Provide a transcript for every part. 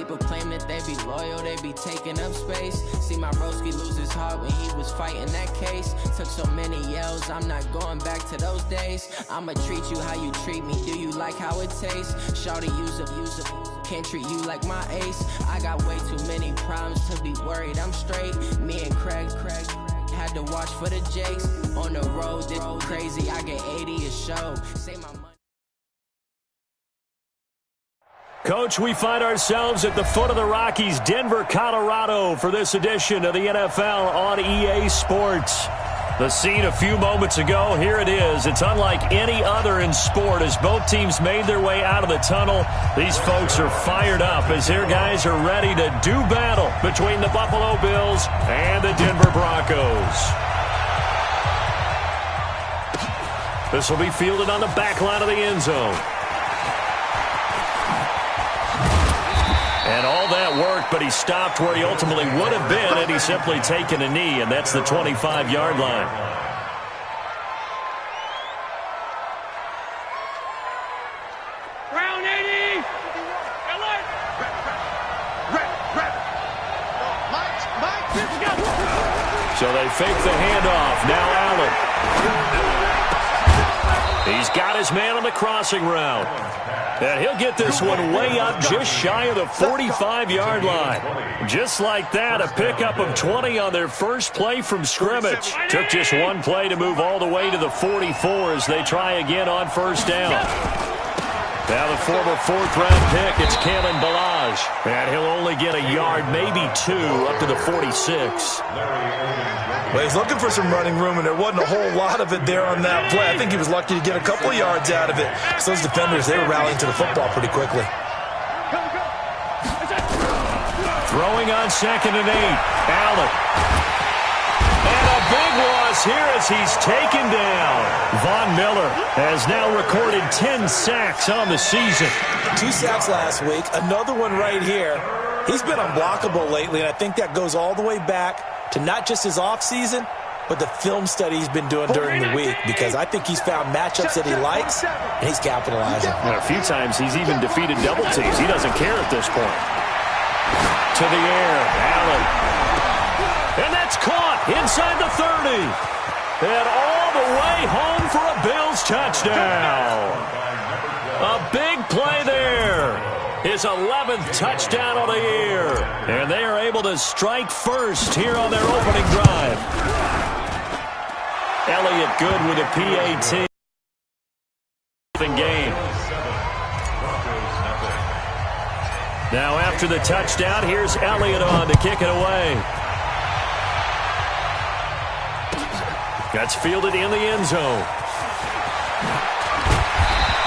People claim that they be loyal, they be taking up space. See my broski lose his heart when he was fighting that case. Took so many yells, I'm not going back to those days. I'ma treat you how you treat me, do you like how it tastes? Shawty, use up, can't treat you like my ace. I got way too many problems to be worried, I'm straight. Me and Craig had to watch for the Jakes. On the road, this crazy, I get 80 a show. Say my money. Coach, we find ourselves at the foot of the Rockies, Denver, Colorado, for this edition of the NFL on EA Sports. The scene a few moments ago, here it is. It's unlike any other in sport as both teams made their way out of the tunnel. These folks are fired up as their guys are ready to do battle between the Buffalo Bills and the Denver Broncos. This will be fielded on the back line of the end zone. And all that worked, but he stopped where he ultimately would have been had he simply taken a knee, and that's the 25-yard line. Brown 80! So they fake the handoff. Now Allen. He's got his man on the crossing route. And he'll get this one way up just shy of the 45-yard line. Just like that, a pickup of 20 on their first play from scrimmage. Took just one play to move all the way to the 44 as they try again on first down. Now the former fourth-round pick, it's Kalen Ballage. And he'll only get a yard, maybe two, up to the 46. Well, he's looking for some running room, and there wasn't a whole lot of it there on that play. I think he was lucky to get a couple of yards out of it. So those defenders, they were rallying to the football pretty quickly. Throwing on 2nd and 8. Allen. And a big loss here as he's taken down. Von Miller has now recorded 10 sacks on the season. 2 sacks last week, another one right here. He's been unblockable lately, and I think that goes all the way back to not just his offseason, but the film study he's been doing during the week, because I think he's found matchups that he likes, and he's capitalizing. And a few times he's even defeated double teams. He doesn't care at this point. To the air, Allen. And that's caught inside the 30. And all the way home for a Bills touchdown. A big play there. His 11th touchdown of the year. And they are able to strike first here on their opening drive. Elliott good with a PAT. Game. Now after the touchdown, here's Elliott on to kick it away. That's fielded in the end zone.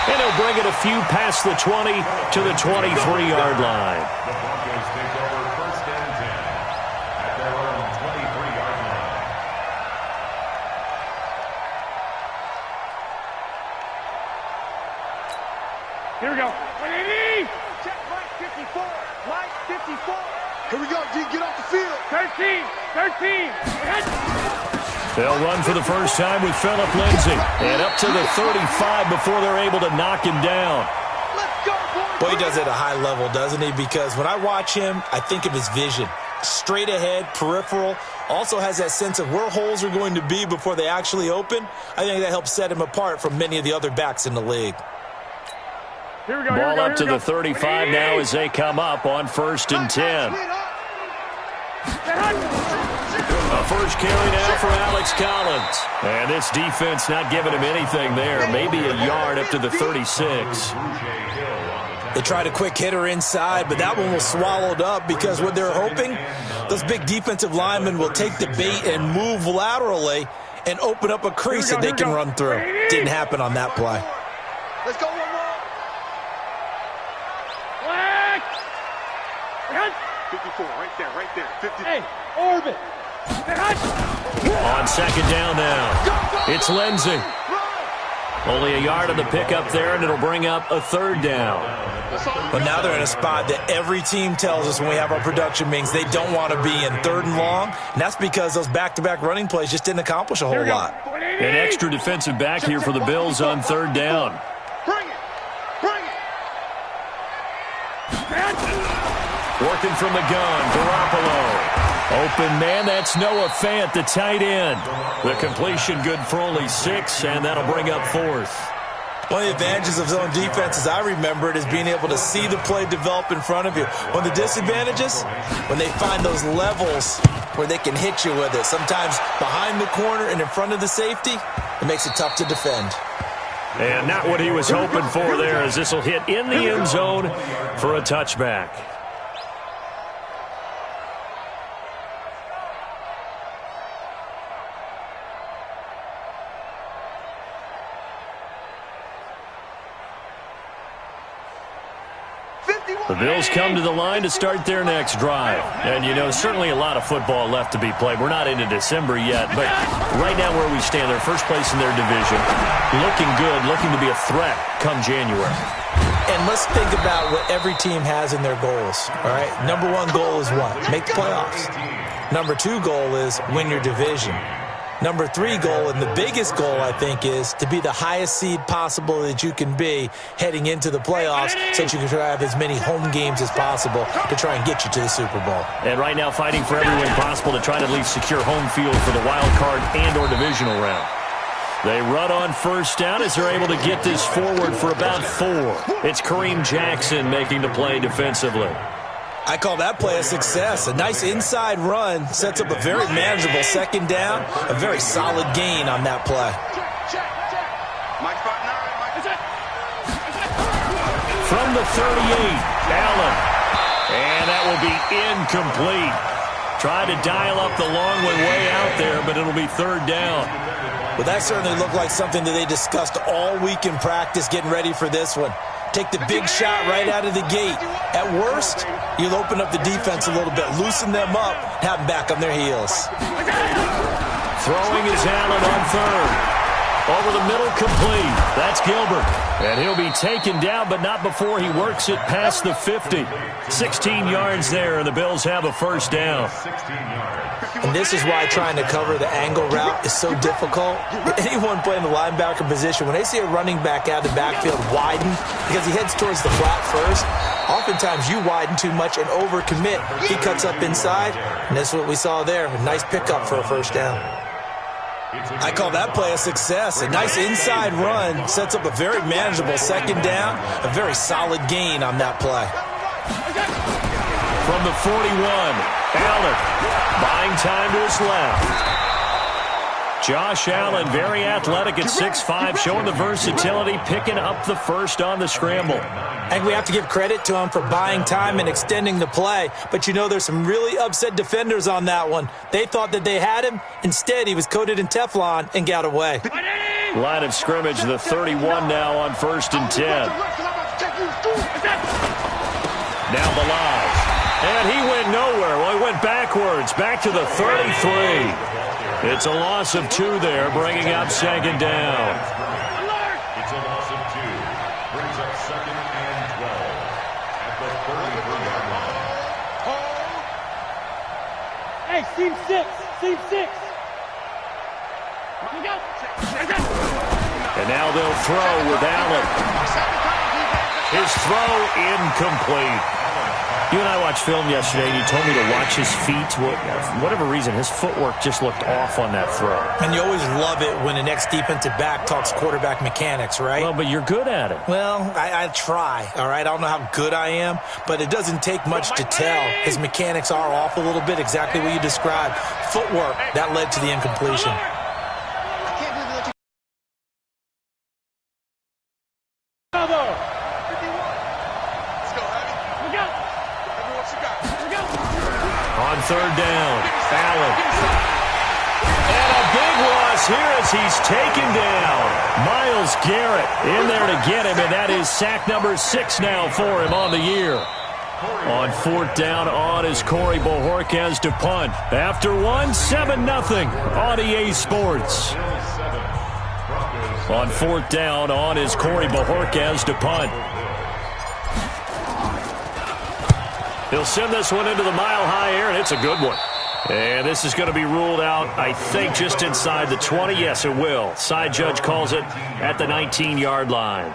And he'll bring it a few past the 20 to the 23-yard line. The Broncos take over 1st and 10 at their own 23-yard line. Here we go. 180! Check Mike 54. Mike 54. Here we go, D. Get off the field. 13. 13. They'll run for the first time with Phillip Lindsay. And up to the 35 before they're able to knock him down. Let's go, boys. Boy, he does it at a high level, doesn't he? Because when I watch him, I think of his vision. Straight ahead, peripheral. Also has that sense of where holes are going to be before they actually open. I think that helps set him apart from many of the other backs in the league. Here we go, Ball up to the 35 now as they come up on 1st and 10. A first carry now for Alex Collins. And this defense not giving him anything there. Maybe a yard up to the 36. They tried a quick hitter inside, but that one was swallowed up because what they're hoping, those big defensive linemen will take the bait and move laterally and open up a crease that they can run through. Didn't happen on that play. Let's go, one more. 54, right there. 50. Hey, orbit. On 2nd down now, it's Lindsay. Only a yard on the pickup there, and it'll bring up a 3rd down. But now they're in a spot that every team tells us when we have our production meetings they don't want to be in 3rd and long, and that's because those back-to-back running plays just didn't accomplish a whole lot. An extra defensive back here for the Bills on 3rd down. Bring it. Working from the gun, Garoppolo. Open man, that's Noah Fant, the tight end. The completion good for only 6, and that'll bring up 4th. One of the advantages of zone defense, as I remember it, is being able to see the play develop in front of you. One of the disadvantages, when they find those levels where they can hit you with it, sometimes behind the corner and in front of the safety, it makes it tough to defend. And not what he was hoping for there, as this will hit in the end zone for a touchback. The Bills come to the line to start their next drive. And, you know, certainly a lot of football left to be played. We're not into December yet, but right now where we stand, they're first place in their division. Looking good, looking to be a threat come January. And let's think about what every team has in their goals, all right? Number 1 goal is what? Make the playoffs. Number 2 goal is win your division. Number 3 goal, and the biggest goal, I think, is to be the highest seed possible that you can be heading into the playoffs so that you can try to have as many home games as possible to try and get you to the Super Bowl. And right now fighting for every win possible to try to at least secure home field for the wild card and or divisional round. They run on first down as they're able to get this forward for about 4. It's Kareem Jackson making the play defensively. I call that play a success. A nice inside run sets up a very manageable second down, a very solid gain on that play. From the 38, Allen. And that will be incomplete. Tried to dial up the long one way out there, but it'll be 3rd down. Well, that certainly looked like something that they discussed all week in practice getting ready for this one. Take the big shot right out of the gate. At worst, you'll open up the defense a little bit, loosen them up, have them back on their heels. Throwing is Allen on 3rd. Over the middle, complete. That's Gilbert. And he'll be taken down, but not before he works it past the 50. 16 yards there, and the Bills have a first down. And this is why trying to cover the angle route is so difficult. Anyone playing the linebacker position, when they see a running back out of the backfield widen, because he heads towards the flat first, oftentimes you widen too much and overcommit. He cuts up inside, and that's what we saw there. A nice pickup for a first down. I call that play a success. A nice inside run sets up a very manageable second down, a very solid gain on that play. From the 41, Allen buying time to his left. Josh Allen, very athletic at 6'5", showing the versatility, picking up the first on the scramble. I think we have to give credit to him for buying time and extending the play. But, you know, there's some really upset defenders on that one. They thought that they had him. Instead, he was coated in Teflon and got away. Line of scrimmage, the 31 now on 1st and 10. Now Balaj. And he went nowhere. Well, he went backwards, back to the 33. It's a loss of 2 there, bringing up 2nd down. It's a loss of 2. Brings up 2nd and 12 at the 33-yard line. Hey, seam 6. Seam 6. And now they'll throw with Allen. His throw incomplete. You and I watched film yesterday, and you told me to watch his feet. For whatever reason, his footwork just looked off on that throw. And you always love it when the next defensive back talks quarterback mechanics, right? Well, but you're good at it. Well, I try, all right? I don't know how good I am, but it doesn't take much to tell. His mechanics are off a little bit, exactly what you described. Footwork, that led to the incompletion. On 3rd down, Allen. And a big loss here as he's taken down. Myles Garrett in there to get him, and that is sack number 6 now for him on the year. On 4th down, on is Corey Bojorquez to punt. After 1, 7-0 on EA Sports. On 4th down, on is Corey Bojorquez to punt. He'll send this one into the mile-high air, and it's a good one. And this is going to be ruled out, I think, just inside the 20. Yes, it will. Side judge calls it at the 19-yard line.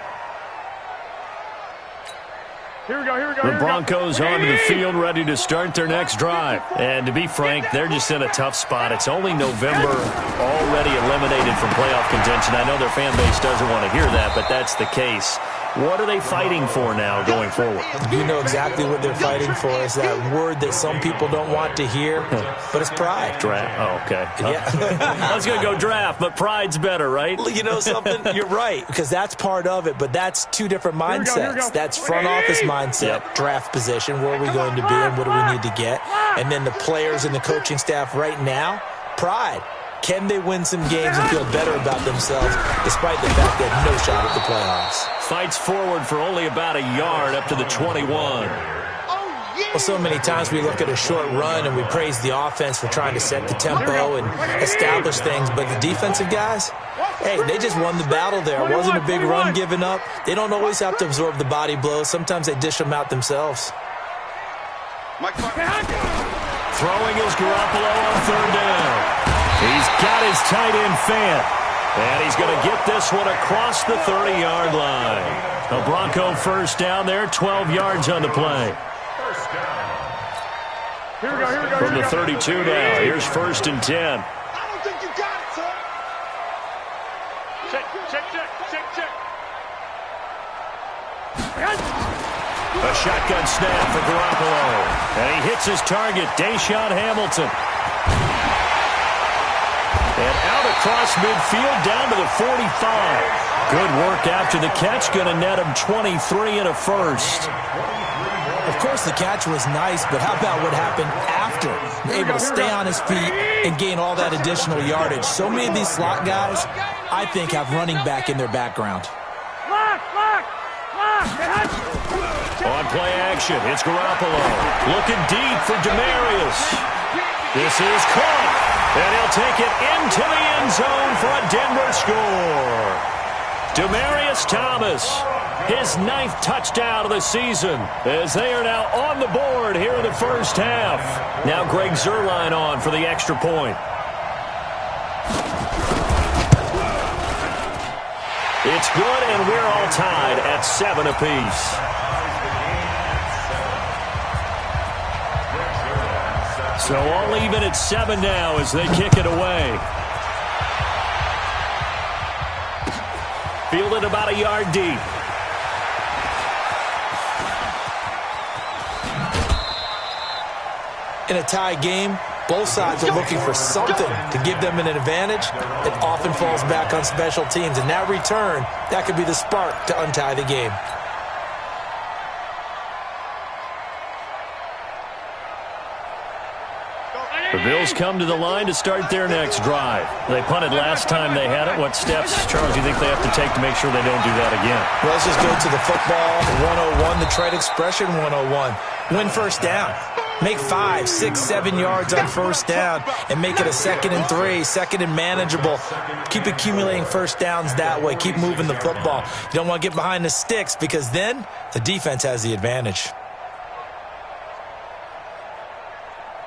The Broncos onto the field, ready to start their next drive. And to be frank, they're just in a tough spot. It's only November, already eliminated from playoff contention. I know their fan base doesn't want to hear that, but that's the case. What are they fighting for now going forward? You know exactly what they're fighting for. Is that word that some people don't want to hear, but it's pride. Draft. Oh, okay. Yeah. I was going to go draft, but pride's better, right? You know something? You're right, because that's part of it, but that's two different mindsets. That's front office mindset, draft position, where are we going to be and what do we need to get? And then the players and the coaching staff right now, pride. Can they win some games and feel better about themselves despite the fact they have no shot at the playoffs? Fights forward for only about a yard up to the 21. Well, so many times we look at a short run and we praise the offense for trying to set the tempo and establish things, but the defensive guys, hey, they just won the battle there. It wasn't a big run given up. They don't always have to absorb the body blows. Sometimes they dish them out themselves. Throwing is Garoppolo on third down. He's got his tight end fan. And he's going to get this one across the 30-yard line. A Bronco first down there, 12 yards on the play. From the 32 now, here's 1st and 10. I don't think you got it, sir. Check. A shotgun snap for Garoppolo. And he hits his target, Deshaun Hamilton. And out across midfield down to the 45. Good work after the catch. Going to net him 23 and a first. Of course, the catch was nice, but how about what happened after? Able to stay on his feet and gain all that additional yardage. So many of these slot guys, I think, have running back in their background. On play action, it's Garoppolo. Looking deep for Demarius. This is caught. And he'll take it into the end zone for a Denver score. Demarius Thomas, his 9th touchdown of the season, as they are now on the board here in the first half. Now Greg Zuerlein on for the extra point. It's good, and we're all tied at 7 apiece. So all even at 7 now as they kick it away. Fielded about a yard deep. In a tie game, both sides are looking for something to give them an advantage. It often falls back on special teams. And that return, that could be the spark to untie the game. The Bills come to the line to start their next drive. They punted last time they had it. What steps, Charles, do you think they have to take to make sure they don't do that again? Well, let's just go to the football 101, the trade expression 101. Win first down. Make 5, 6, 7 yards on first down and make it a 2nd and 3, 2nd and manageable. Keep accumulating first downs that way. Keep moving the football. You don't want to get behind the sticks because then the defense has the advantage.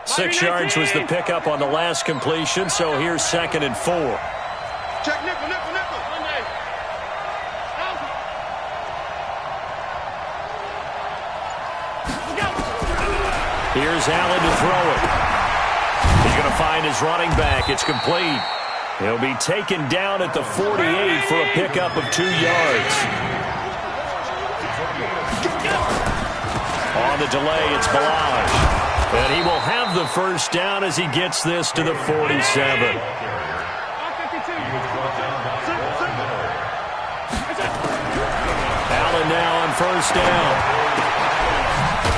6 yards was the pickup on the last completion, so here's 2nd and 4. Check nickel. Here's Allen to throw it. He's going to find his running back. It's complete. He'll be taken down at the 48 for a pickup of 2 yards. On the delay, it's Balaj. And he will have the first down as he gets this to the 47. Allen now on first down.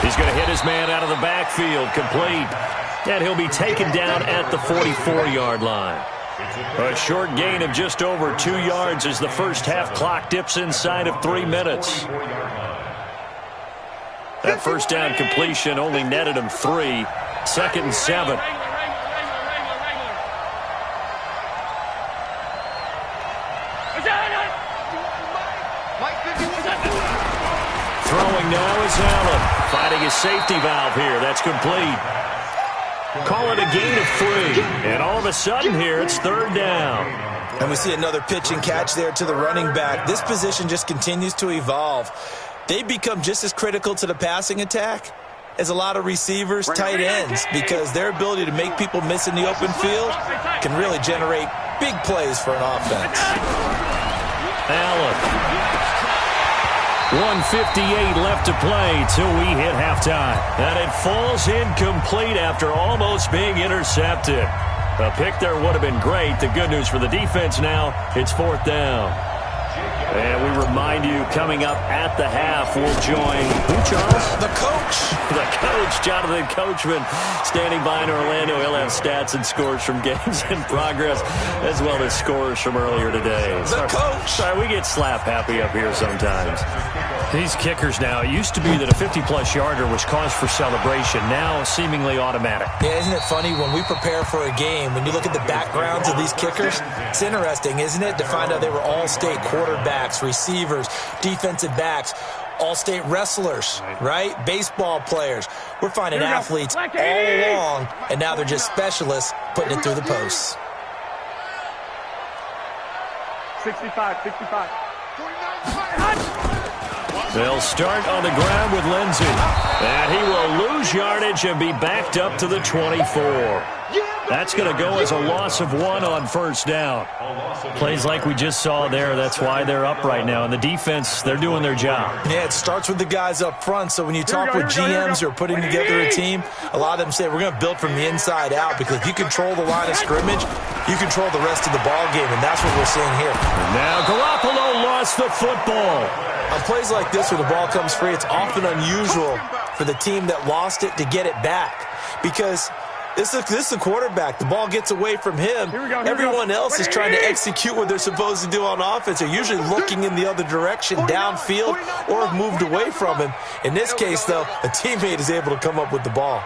He's going to hit his man out of the backfield, complete. And he'll be taken down at the 44-yard line. A short gain of just over 2 yards as the first half clock dips inside of 3 minutes. That first down completion only netted him 3. 2nd and 7. Throwing now is Allen. Finding his safety valve here. That's complete. Call it a gain of 3. And all of a sudden here, it's 3rd down. And we see another pitch and catch there to the running back. This position just continues to evolve. they become just as critical to the passing attack as a lot of receivers, tight ends, because their ability to make people miss in the open field can really generate big plays for an offense. Allen. 1:58 left to play till we hit halftime. And it falls incomplete after almost being intercepted. A pick there would have been great. The good news for the defense now, it's 4th down. And we remind you, coming up at the half, we'll join who, Charles? The coach. The coach, Jonathan Coachman, standing by in Orlando. He'll have stats and scores from games in progress, as well as scores from earlier today. The coach. Sorry, we get slap happy up here sometimes. These kickers now, it used to be that a 50-plus yarder was cause for celebration. Now, seemingly automatic. Yeah, isn't it funny when we prepare for a game, when you look at the backgrounds of these kickers, it's interesting, isn't it, to find out they were all-state quarterbacks, receivers, defensive backs, all-state wrestlers, right? Baseball players. We're finding athletes all along, and now they're just specialists putting it through the posts. 65. They'll start on the ground with Lindsey. And he will lose yardage and be backed up to the 24. That's going to go as a loss of 1 on 1st down. Plays like we just saw there, that's why they're up right now. And the defense, they're doing their job. Yeah, it starts with the guys up front. So when you talk with GMs who are putting together a team, a lot of them say we're going to build from the inside out, because if you control the line of scrimmage, you control the rest of the ball game, and that's what we're seeing here. And now Garoppolo lost the football. On plays like this where the ball comes free, it's often unusual for the team that lost it to get it back, because this is the quarterback. The ball gets away from him. Everyone else is trying to execute what they're supposed to do on offense. They're usually looking in the other direction, downfield, or have moved away from him. In this case, though, a teammate is able to come up with the ball.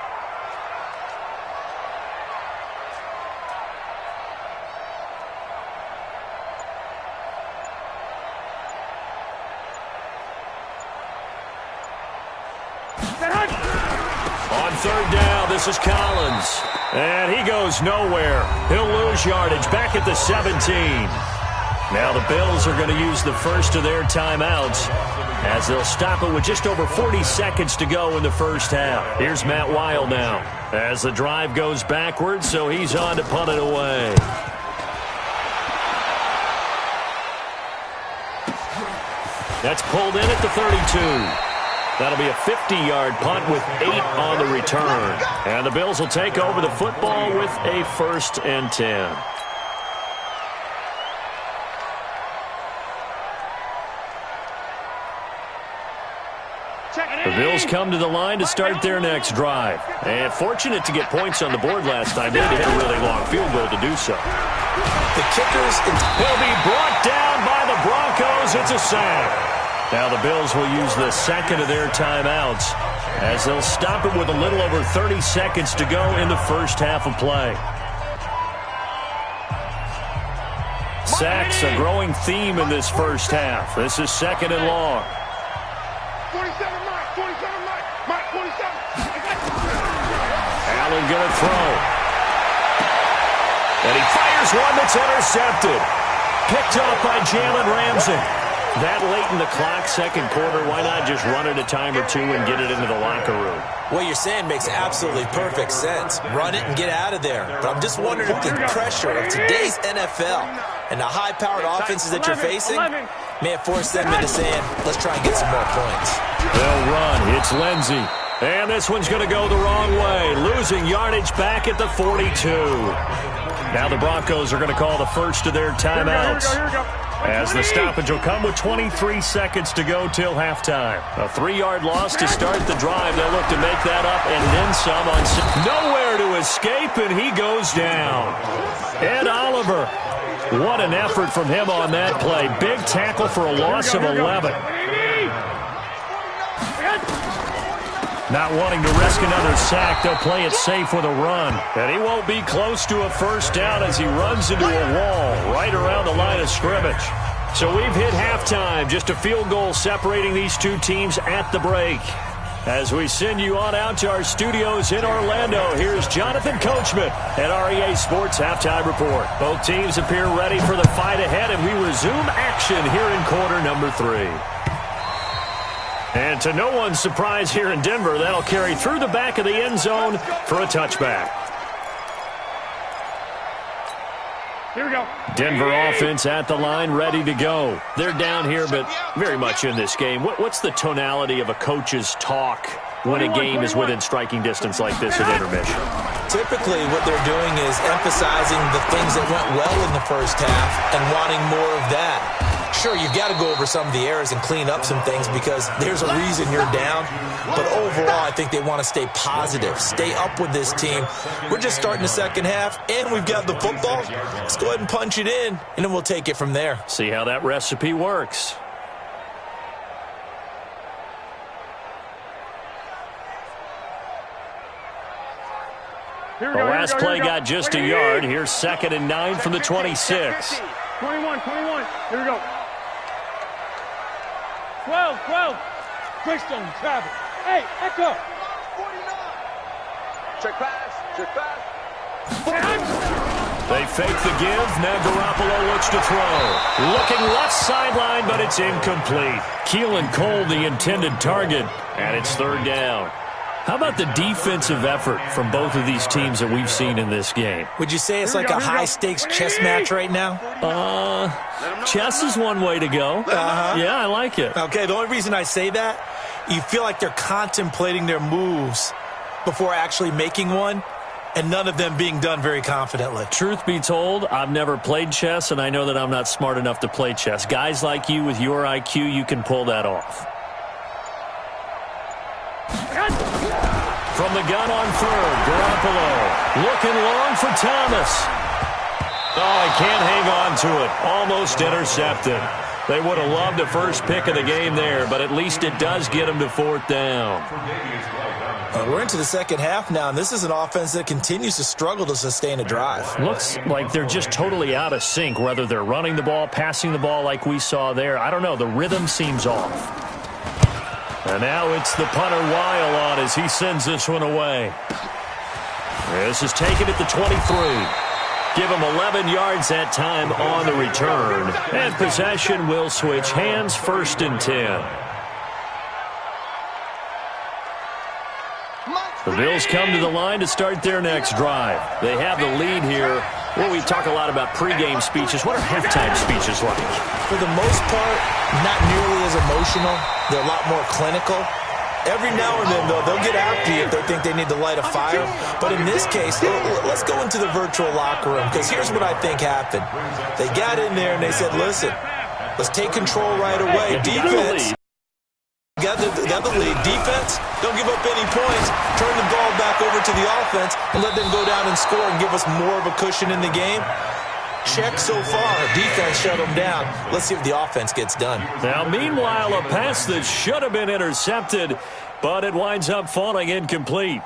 On 3rd down, this is Collins. And he goes nowhere. He'll lose yardage back at the 17. Now the Bills are going to use the first of their timeouts, as they'll stop it with just over 40 seconds to go in the first half. Here's Matt Weil now, as the drive goes backwards, so he's on to punt it away. That's pulled in at the 32. That'll be a 50-yard punt with 8 on the return. And the Bills will take over the football with a 1st and 10. The Bills come to the line to start their next drive. And fortunate to get points on the board last time. They had to hit a really long field goal to do so. The kickers, will be brought down by the Broncos. It's a sack. Now the Bills will use the second of their timeouts, as they'll stop it with a little over 30 seconds to go in the first half of play. Sacks a growing theme in this first half. This is 2nd and long. 47, Mike, 47. Allen gonna throw. And he fires one that's intercepted. Picked off by Jalen Ramsey. That late in the clock, 2nd quarter, why not just run it a time or two and get it into the locker room? what you're saying makes absolutely perfect sense. Run it and get out of there. But I'm just wondering if the pressure of today's NFL and the high-powered offenses that you're facing may have forced them into saying, let's try and get some more points. They'll run. It's Lindsey. And this one's going to go the wrong way. Losing yardage back at the 42. Now the Broncos are going to call the first of their timeouts. As the stoppage will come with 23 seconds to go till halftime. A 3-yard loss to start the drive. They'll look to make that up and then some on nowhere to escape, and he goes down. Ed Oliver. What an effort from him on that play. Big tackle for a loss of 11. Not wanting to risk another sack, they'll play it safe with a run. And he won't be close to a first down as he runs into a wall right around the line of scrimmage. So we've hit halftime. Just a field goal separating these two teams at the break. As we send you on out to our studios in Orlando, here's Jonathan Coachman at REA Sports Halftime Report. Both teams appear ready for the fight ahead, and we resume action here in quarter number 3. And to no one's surprise here in Denver, that'll carry through the back of the end zone for a touchback. Here we go. Denver offense at the line, ready to go. They're down here, but very much in this game. What's the tonality of a coach's talk when a game is within striking distance like this at intermission? Typically, what they're doing is emphasizing the things that went well in the first half and wanting more of that. Sure, you've got to go over some of the errors and clean up some things because there's a reason you're down. But overall, I think they want to stay positive, stay up with this team. We're just starting the second half, and we've got the football. Let's go ahead and punch it in, and then we'll take it from there. See how that recipe works. The last play got just a yard. Here's 2nd and 9 from the 26. 21. Here we go. 12. Greystone, travel. Hey, back up. 49. Check pass. They fake the give. Now Garoppolo looks to throw. Looking left sideline, but it's incomplete. Keelan Cole, the intended target, and it's 3rd down. How about the defensive effort from both of these teams that we've seen in this game? Would you say it's like a high-stakes chess match right now? Chess is one way to go. Yeah, I like it. Okay, the only reason I say that, you feel like they're contemplating their moves before actually making one, and none of them being done very confidently. Truth be told, I've never played chess, and I know that I'm not smart enough to play chess. Guys like you with your IQ, you can pull that off. From the gun on 3rd, Garoppolo looking long for Thomas. Oh, he can't hang on to it. Almost intercepted. They would have loved the first pick of the game there, but at least it does get them to 4th down. We're into the second half now, and this is an offense that continues to struggle to sustain a drive. Looks like they're just totally out of sync, whether they're running the ball, passing the ball like we saw there. I don't know. The rhythm seems off. And now it's the punter Weil on as he sends this one away. This is taken at the 23. Give him 11 yards that time on the return. And possession will switch hands, 1st and 10. The Bills come to the line to start their next drive. They have the lead here. Well, we talk a lot about pregame speeches. What are halftime speeches like? For the most part, not nearly as emotional. They're a lot more clinical. Every now and then, though, they'll get after you if they think they need to light a fire. But in this case, let's go into the virtual locker room, because here's what I think happened. They got in there and they said, listen, let's take control right away. Defense. Got the lead. Defense, don't give up any points. Turn the ball back over to the offense and let them go down and score and give us more of a cushion in the game. Check so far. Defense shut them down. Let's see if the offense gets done. Now, meanwhile, a pass that should have been intercepted, but it winds up falling incomplete.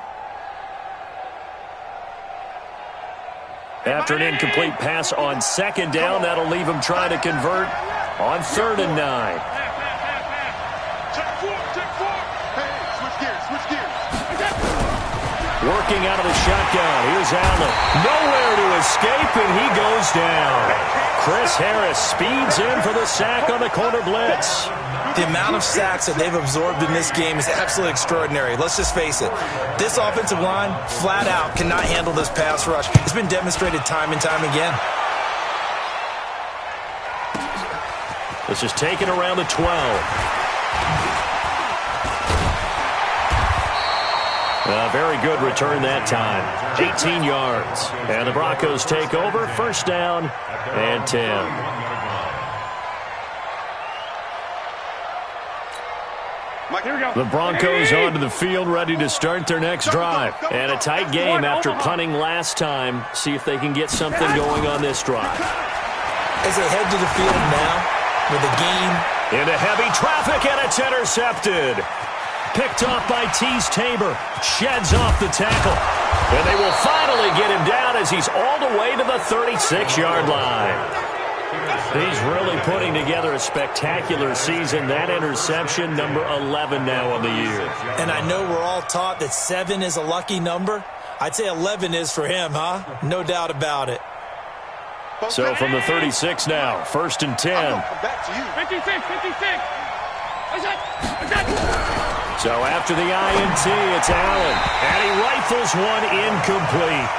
After an incomplete pass on 2nd down, that'll leave him trying to convert on 3rd and 9. Working out of the shotgun. Here's Allen. Nowhere to escape, and he goes down. Chris Harris speeds in for the sack on the corner blitz. The amount of sacks that they've absorbed in this game is absolutely extraordinary. Let's just face it. This offensive line, flat out, cannot handle this pass rush. It's been demonstrated time and time again. This is taken around the 12. A very good return that time. 18 yards. And the Broncos take over. 1st down and 10. The Broncos onto the field, ready to start their next drive. And a tight game after punting last time. See if they can get something going on this drive. As they head to the field now with the game into heavy traffic, and it's intercepted. Picked off by Tease Tabor. Sheds off the tackle. And they will finally get him down as he's all the way to the 36-yard line. He's really putting together a spectacular season. That interception, number 11 now on the year. And I know we're all taught that 7 is a lucky number. I'd say 11 is for him, huh? No doubt about it. So from the 36 now, 1st and 10. Back to you. 56. So after the INT, it's Allen. And he rifles one incomplete.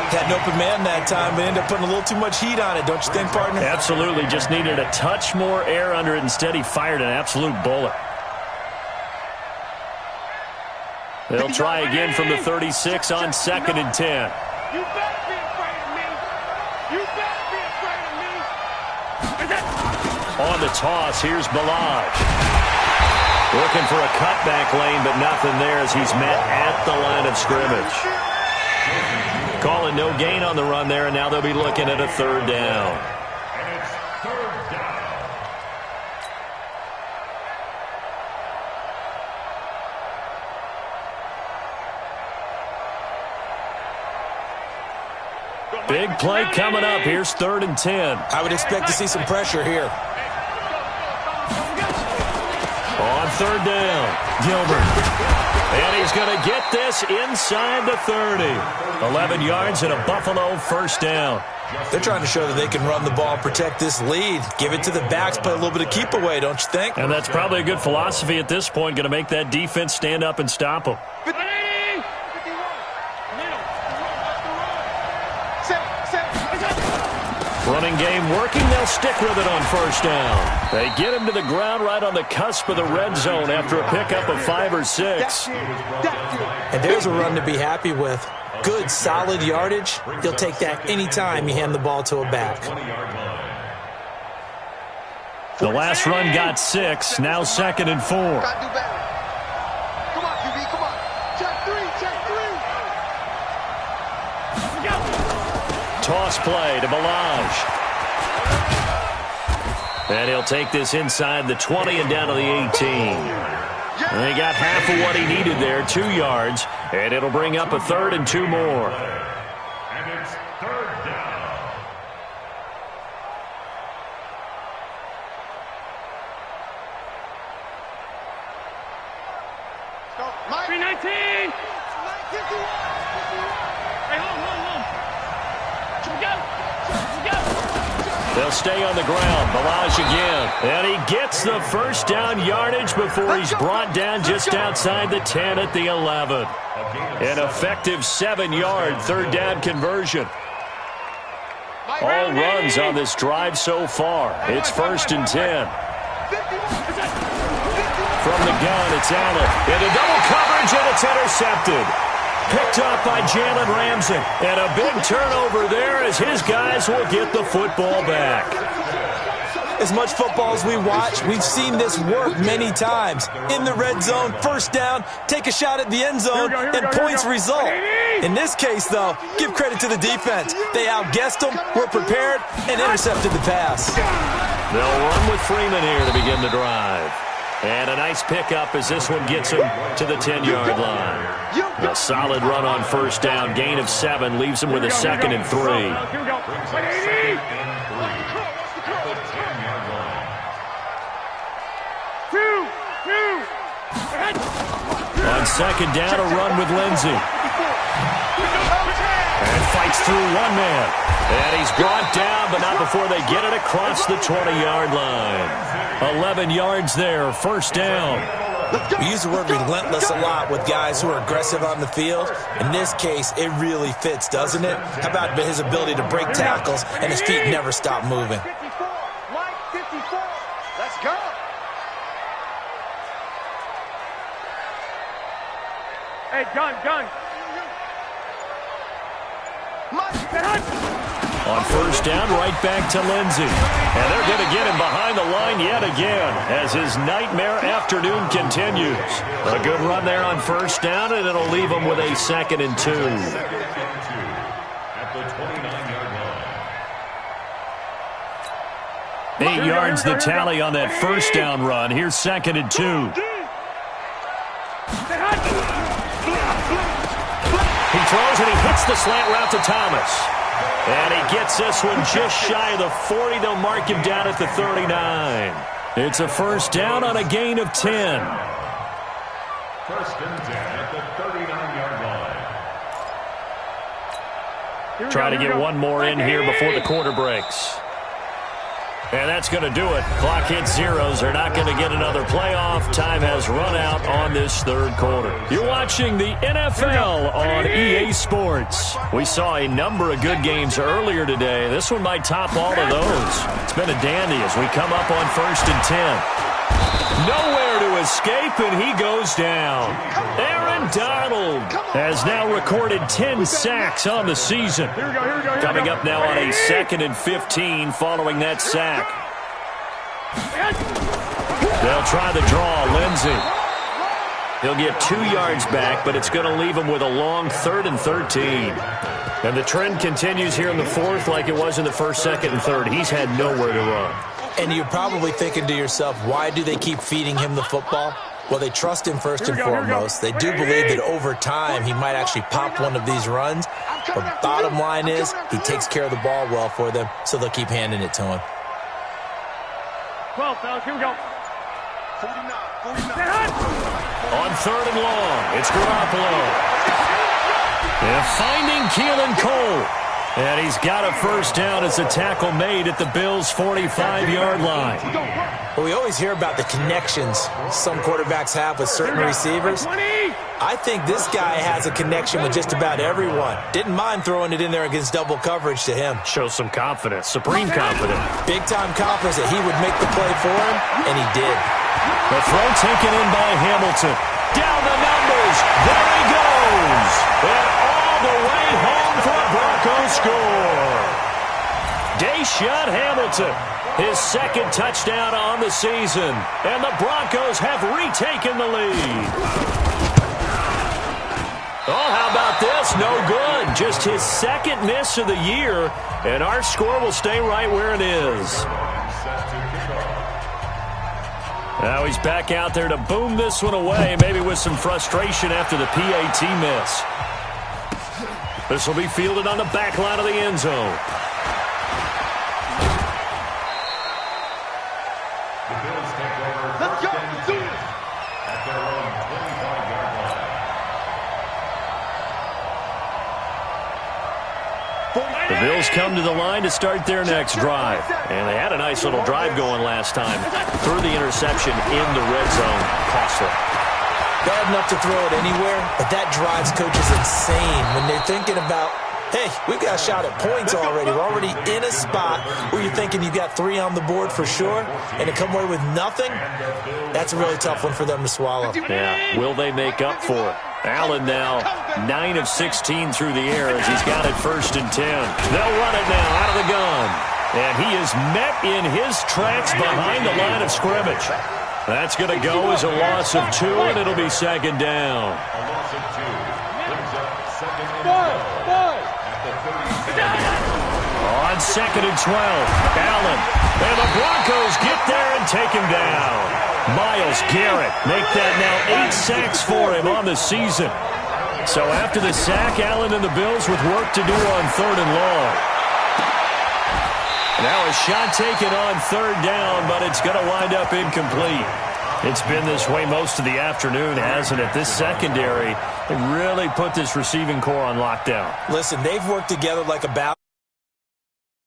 Had an open man that time, but ended up putting a little too much heat on it, don't you think, partner? Absolutely. Just needed a touch more air under it. Instead, he fired an absolute bullet. They'll try again from the 36 on 2nd and 10. You better be afraid of me. You better be afraid of me. On the toss, here's Balaj. Looking for a cutback lane, but nothing there as he's met at the line of scrimmage. Calling no gain on the run there, and now they'll be looking at a 3rd down. And it's 3rd down. Big play coming up. Here's 3rd and 10. I would expect to see some pressure here. On 3rd down, Gilbert. And he's going to get this inside the 30. 11 yards and a Buffalo 1st down. They're trying to show that they can run the ball and protect this lead. Give it to the backs, play a little bit of keep away, don't you think? And that's probably a good philosophy at this point, going to make that defense stand up and stop them. Running game working. They'll stick with it on 1st down. They get him to the ground right on the cusp of the red zone after a pickup of 5 or 6. And there's a run to be happy with. Good, solid yardage. He'll take that anytime you hand the ball to a back. The last run got 6. Now 2nd and 4. Come on, QB, come on. Check 3, check 3. Toss play to Balaj. And he'll take this inside the 20 and down to the 18. And he got half of what he needed there, 2 yards. And it'll bring up a 3rd and 2 more. And it's 3rd down. Go, Mike. 319. Hey, hold. They'll stay on the ground. Balaj again. And he gets the 1st down yardage before he's brought down just outside the 10 at the 11. An effective 7-yard 3rd down conversion. All runs on this drive so far. It's 1st and 10. From the gun, it's Allen. Into double coverage, and it's intercepted. Picked up by Jalen Ramsey. And a big turnover there as his guys will get the football back. As much football as we watch, we've seen this work many times. In the red zone, 1st down, take a shot at the end zone, and points result. In this case, though, give credit to the defense. They outguessed them, were prepared, and intercepted the pass. They'll run with Freeman here to begin the drive. And a nice pickup as this one gets him to the 10-yard line. A solid run on 1st down. Gain of 7 leaves him with a 2nd and 3. On 2nd down, a run with Lindsey. And fights through one man. And he's brought down, but not before they get it across the 20-yard line. 11 yards there, 1st down. We use the word relentless a lot with guys who are aggressive on the field. In this case, it really fits, doesn't it? How about his ability to break tackles and his feet never stop moving? 54, Mike 54. Let's go. Hey, gun. On 1st down, right back to Lindsey. And they're going to get him behind the line yet again as his nightmare afternoon continues. A good run there on 1st down, and it'll leave him with a 2nd and 2. At the 29-yard line. 8 yards the tally on that 1st down run. Here's 2nd and 2. He throws and he hits the slant route to Thomas. And he gets this one just shy of the 40. They'll mark him down at the 39. It's a 1st down on a gain of 10. 1st and 10 at the 39-yard line. Try to get one more in here before the quarter breaks. And that's going to do it. Clock hits zeros. They're not going to get another playoff. Time has run out on this third quarter. You're watching the NFL on EA Sports. We saw a number of good games earlier today. This one might top all of those. It's been a dandy as we come up on 1st and 10. Nowhere to escape, and he goes down. Aaron Donald has now recorded 10 sacks on the season. Coming up now on a 2nd and 15 following that sack. They'll try the draw. Lindsey. He'll get 2 yards back, but it's going to leave him with a long 3rd and 13. And the trend continues here in the 4th like it was in the 1st, 2nd, and 3rd. He's had nowhere to run. And you're probably thinking to yourself, why do they keep feeding him the football? Well, they trust him first and foremost. They do believe that over time he might actually pop one of these runs. But bottom line is he takes care of the ball well for them, so they'll keep handing it to him. 12, fellas, here we go. 49. On 3rd and long, it's Garoppolo. They're finding Keelan Cole. And he's got a first down as a tackle made at the Bills' 45-yard line. Well, we always hear about the connections some quarterbacks have with certain receivers. I think this guy has a connection with just about everyone. Didn't mind throwing it in there against double coverage to him. Shows some confidence, supreme confidence. Big-time confidence that he would make the play for him, and he did. The throw taken in by Hamilton. Down the numbers. There he goes. And all the way home for a Broncos score. Deshaun Hamilton, his 2nd touchdown on the season. And the Broncos have retaken the lead. Oh, how about this? No good. Just his 2nd miss of the year. And our score will stay right where it is. Now he's back out there to boom this one away, maybe with some frustration after the PAT miss. This will be fielded on the back line of the end zone. The Bills take over first and 10 at their own 25-yard line. The Bills come to the line to start their next drive. And they had a nice little drive going last time. Threw the interception in the red zone. Costly. Bad enough to throw it anywhere, but that drives coaches insane when they're thinking about, hey, we've got a shot at points already. We're already in a spot where you're thinking you've got 3 on the board for sure, and to come away with nothing, that's a really tough one for them to swallow. Yeah, will they make up for it? Allen now 9 of 16 through the air as he's got it 1st and 10. They'll run it now out of the gun. And he is met in his tracks behind the line of scrimmage. That's going to go as a loss of 2, and it'll be 2nd down. A loss of 2 brings up 2nd and 12 at the 37. On 2nd and 12, Allen. And the Broncos get there and take him down. Myles Garrett make that now 8 sacks for him on the season. So after the sack, Allen and the Bills with work to do on 3rd and long. Now a shot taken on 3rd down, but it's going to wind up incomplete. It's been this way most of the afternoon, hasn't it? This secondary, they really put this receiving core on lockdown. Listen, they've worked together like a